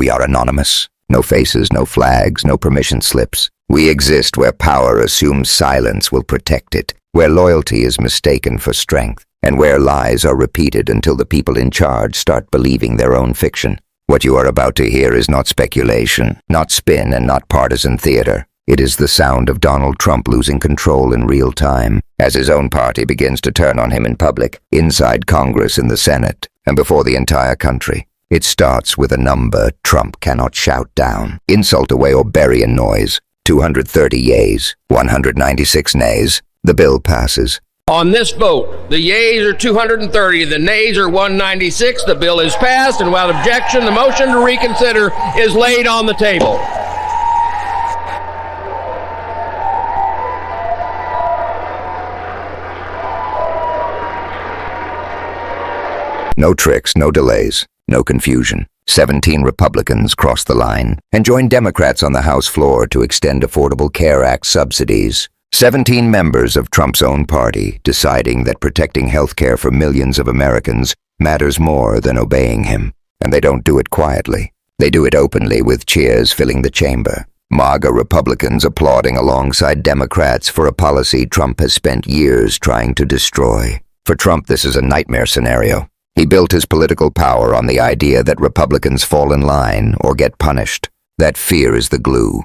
We are anonymous. No faces, no flags, no permission slips. We exist where power assumes silence will protect it, where loyalty is mistaken for strength, and where lies are repeated until the people in charge start believing their own fiction. What you are about to hear is not speculation, not spin, and not partisan theater. It is the sound of Donald Trump losing control in real time, as his own party begins to turn on him in public, inside Congress, in the Senate, and before the entire country. It starts with a number Trump cannot shout down, insult away, or bury in noise. 230 yeas, 196 nays. The bill passes. On this vote, the yeas are 230, the nays are 196. The bill is passed, and without objection, the motion to reconsider is laid on the table. No tricks, no delays, no confusion. 17 Republicans crossed the line and joined Democrats on the House floor to extend Affordable Care Act subsidies. 17 members of Trump's own party deciding that protecting health care for millions of Americans matters more than obeying him. And they don't do it quietly. They do it openly, with cheers filling the chamber. MAGA Republicans applauding alongside Democrats for a policy Trump has spent years trying to destroy. For Trump, this is a nightmare scenario. He built his political power on the idea that Republicans fall in line or get punished. That fear is the glue.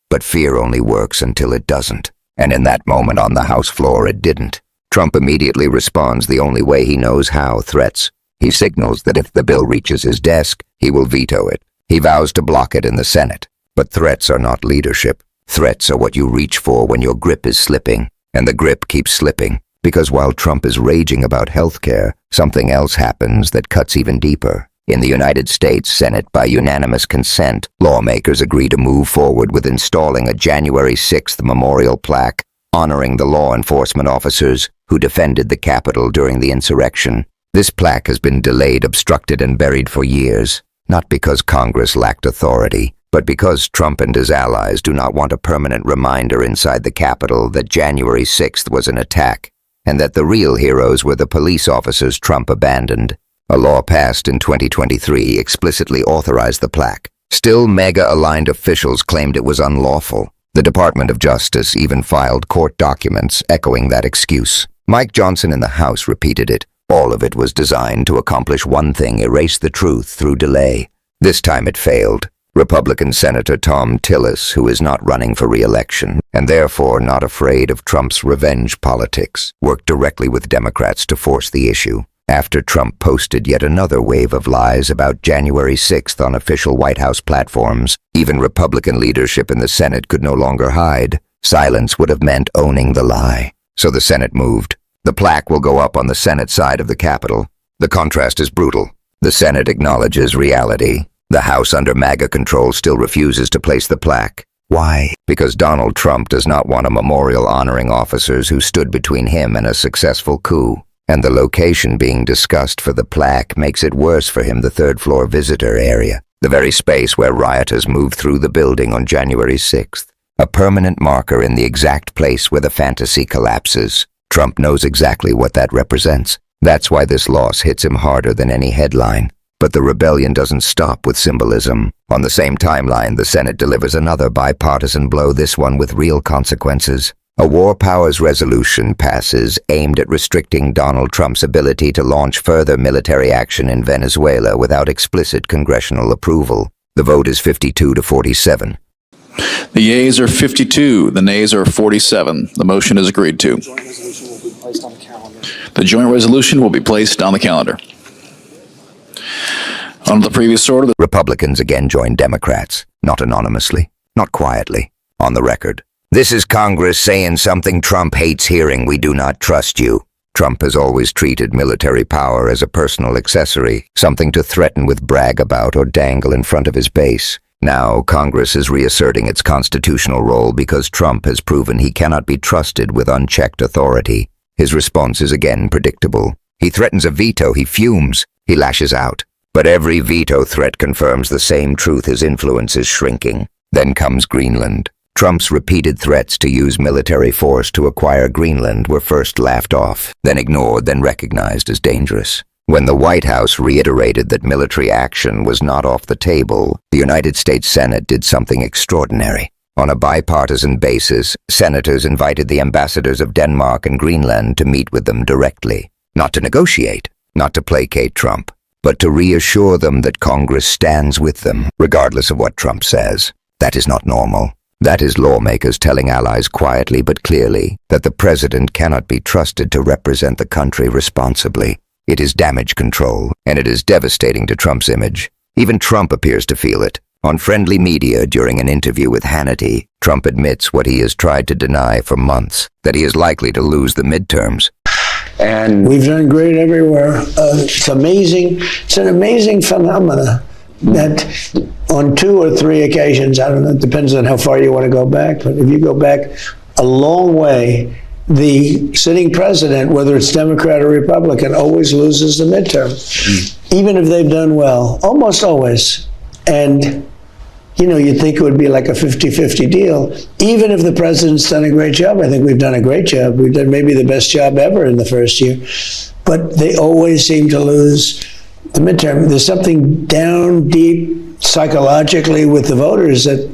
But fear only works until it doesn't. And in that moment on the House floor, it didn't. Trump immediately responds the only way he knows how: threats. He signals that if the bill reaches his desk, he will veto it. He vows to block it in the Senate. But threats are not leadership. Threats are what you reach for when your grip is slipping. And the grip keeps slipping. Because while Trump is raging about health care, something else happens that cuts even deeper. In the United States Senate, by unanimous consent, lawmakers agree to move forward with installing a January 6th memorial plaque honoring the law enforcement officers who defended the Capitol during the insurrection. This plaque has been delayed, obstructed, and buried for years, not because Congress lacked authority, but because Trump and his allies do not want a permanent reminder inside the Capitol that January 6th was an attack, and that the real heroes were the police officers Trump abandoned. A law passed in 2023 explicitly authorized the plaque. Still, MAGA-aligned officials claimed it was unlawful. The Department of Justice even filed court documents echoing that excuse. Mike Johnson in the House repeated it. All of it was designed to accomplish one thing: erase the truth through delay. This time it failed. Republican Senator Tom Tillis, who is not running for re-election and therefore not afraid of Trump's revenge politics, worked directly with Democrats to force the issue. After Trump posted yet another wave of lies about January 6th on official White House platforms, even Republican leadership in the Senate could no longer hide. Silence would have meant owning the lie. So the Senate moved. The plaque will go up on the Senate side of the Capitol. The contrast is brutal. The Senate acknowledges reality. The House under MAGA control still refuses to place the plaque. Why? Because Donald Trump does not want a memorial honoring officers who stood between him and a successful coup. And the location being discussed for the plaque makes it worse for him: the third-floor visitor area, the very space where rioters moved through the building on January 6th. A permanent marker in the exact place where the fantasy collapses. Trump knows exactly what that represents. That's why this loss hits him harder than any headline. But the rebellion doesn't stop with symbolism. On the same timeline, the Senate delivers another bipartisan blow, this one with real consequences. A war powers resolution passes aimed at restricting Donald Trump's ability to launch further military action in Venezuela without explicit congressional approval. The vote is 52 to 47. The yeas are 52, the nays are 47. The motion is agreed to. The joint resolution will be placed on the calendar. On the previous order, the Republicans again joined Democrats, not anonymously, not quietly, on the record. This is Congress saying something Trump hates hearing: we do not trust you. Trump has always treated military power as a personal accessory, something to threaten with, brag about, or dangle in front of his base. Now, Congress is reasserting its constitutional role because Trump has proven he cannot be trusted with unchecked authority. His response is again predictable. He threatens a veto, he fumes, he lashes out. But every veto threat confirms the same truth: his influence is shrinking. Then comes Greenland. Trump's repeated threats to use military force to acquire Greenland were first laughed off, then ignored, then recognized as dangerous. When the White House reiterated that military action was not off the table, the United States Senate did something extraordinary. On a bipartisan basis, senators invited the ambassadors of Denmark and Greenland to meet with them directly, not to negotiate, not to placate Trump, but to reassure them that Congress stands with them, regardless of what Trump says. That is not normal. That is lawmakers telling allies quietly but clearly that the president cannot be trusted to represent the country responsibly. It is damage control, and it is devastating to Trump's image. Even Trump appears to feel it. On friendly media during an interview with Hannity, Trump admits what he has tried to deny for months, that he is likely to lose the midterms. And we've done great everywhere. It's amazing. It's an amazing phenomena that on 2 or 3 occasions, I don't know, it depends on how far you want to go back, but if you go back a long way, the sitting president, whether it's Democrat or Republican, always loses the midterm, even if they've done well, almost always. And, you'd think it would be like a 50-50 deal. Even if the president's done a great job, I think we've done a great job. We've done maybe the best job ever in the first year. But they always seem to lose the midterm. There's something down deep psychologically with the voters that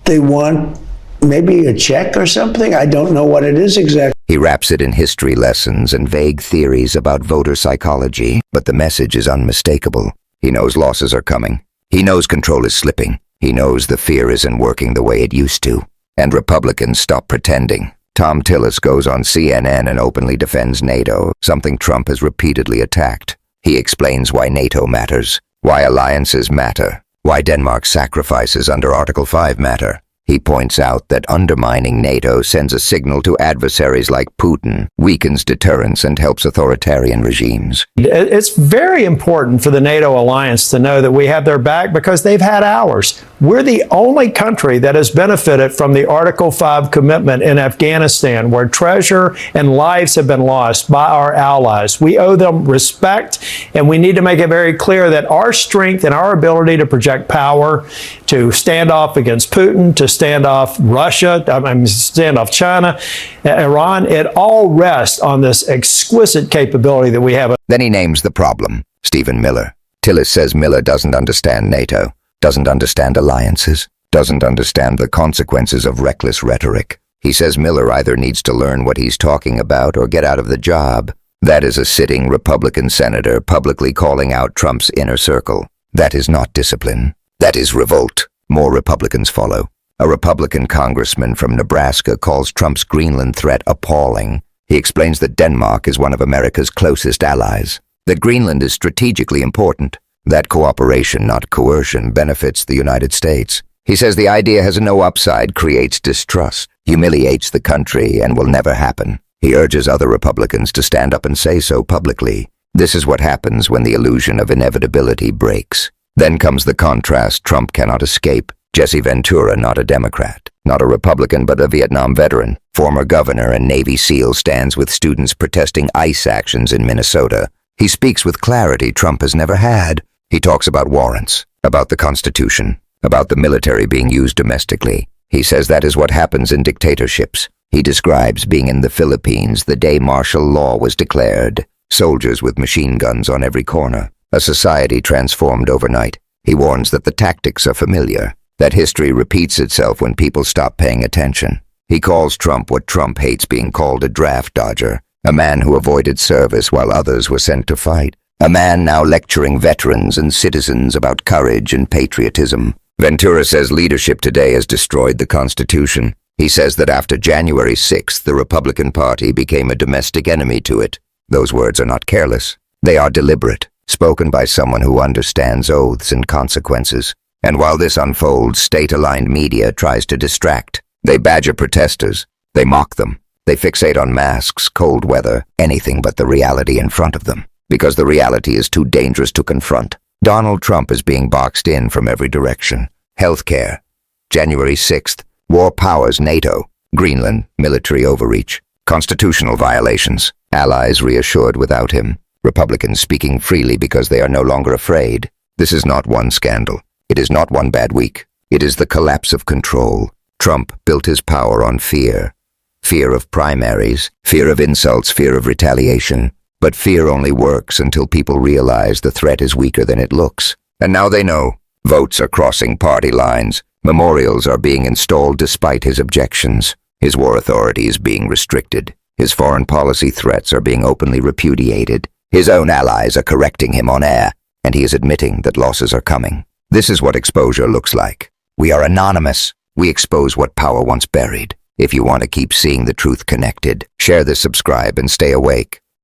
they want maybe a check or something. I don't know what it is exactly. He wraps it in history lessons and vague theories about voter psychology, but the message is unmistakable. He knows losses are coming. He knows control is slipping. He knows the fear isn't working the way it used to. And Republicans stop pretending. Tom Tillis goes on CNN and openly defends NATO, something Trump has repeatedly attacked. He explains why NATO matters, why alliances matter, why Denmark's sacrifices under Article 5 matter. He points out that undermining NATO sends a signal to adversaries like Putin, weakens deterrence, and helps authoritarian regimes. It's very important for the NATO alliance to know that we have their back because they've had ours. We're the only country that has benefited from the Article 5 commitment in Afghanistan, where treasure and lives have been lost by our allies. We owe them respect, and we need to make it very clear that our strength and our ability to project power, to stand off against Putin, to stand off Russia, stand off China, Iran, it all rests on this exquisite capability that we have. Then he names the problem, Stephen Miller. Tillis says Miller doesn't understand NATO, doesn't understand alliances, doesn't understand the consequences of reckless rhetoric. He says Miller either needs to learn what he's talking about or get out of the job. That is a sitting Republican senator publicly calling out Trump's inner circle. That is not discipline. That is revolt. More Republicans follow. A Republican congressman from Nebraska calls Trump's Greenland threat appalling. He explains that Denmark is one of America's closest allies, that Greenland is strategically important, that cooperation, not coercion, benefits the United States. He says the idea has no upside, creates distrust, humiliates the country, and will never happen. He urges other Republicans to stand up and say so publicly. This is what happens when the illusion of inevitability breaks. Then comes the contrast Trump cannot escape. Jesse Ventura, not a Democrat, not a Republican, but a Vietnam veteran, former governor and Navy SEAL, stands with students protesting ICE actions in Minnesota. He speaks with clarity Trump has never had. He talks about warrants, about the Constitution, about the military being used domestically. He says that is what happens in dictatorships. He describes being in the Philippines the day martial law was declared, soldiers with machine guns on every corner, a society transformed overnight. He warns that the tactics are familiar, that history repeats itself when people stop paying attention. He calls Trump what Trump hates being called, a draft dodger, a man who avoided service while others were sent to fight, a man now lecturing veterans and citizens about courage and patriotism. Ventura says leadership today has destroyed the Constitution. He says that after January 6th, the Republican Party became a domestic enemy to it. Those words are not careless. They are deliberate, spoken by someone who understands oaths and consequences. And while this unfolds, state-aligned media tries to distract. They badger protesters. They mock them. They fixate on masks, cold weather, anything but the reality in front of them, because the reality is too dangerous to confront. Donald Trump is being boxed in from every direction. Healthcare. January 6th. War powers NATO. Greenland. Military overreach. Constitutional violations. Allies reassured without him. Republicans speaking freely because they are no longer afraid. This is not one scandal. It is not one bad week. It is the collapse of control. Trump built his power on fear. Fear of primaries, fear of insults, fear of retaliation. But fear only works until people realize the threat is weaker than it looks. And now they know. Votes are crossing party lines. Memorials are being installed despite his objections. His war authority is being restricted. His foreign policy threats are being openly repudiated. His own allies are correcting him on air, and he is admitting that losses are coming. This is what exposure looks like. We are anonymous. We expose what power once buried. If you want to keep seeing the truth connected, share this, subscribe, and stay awake.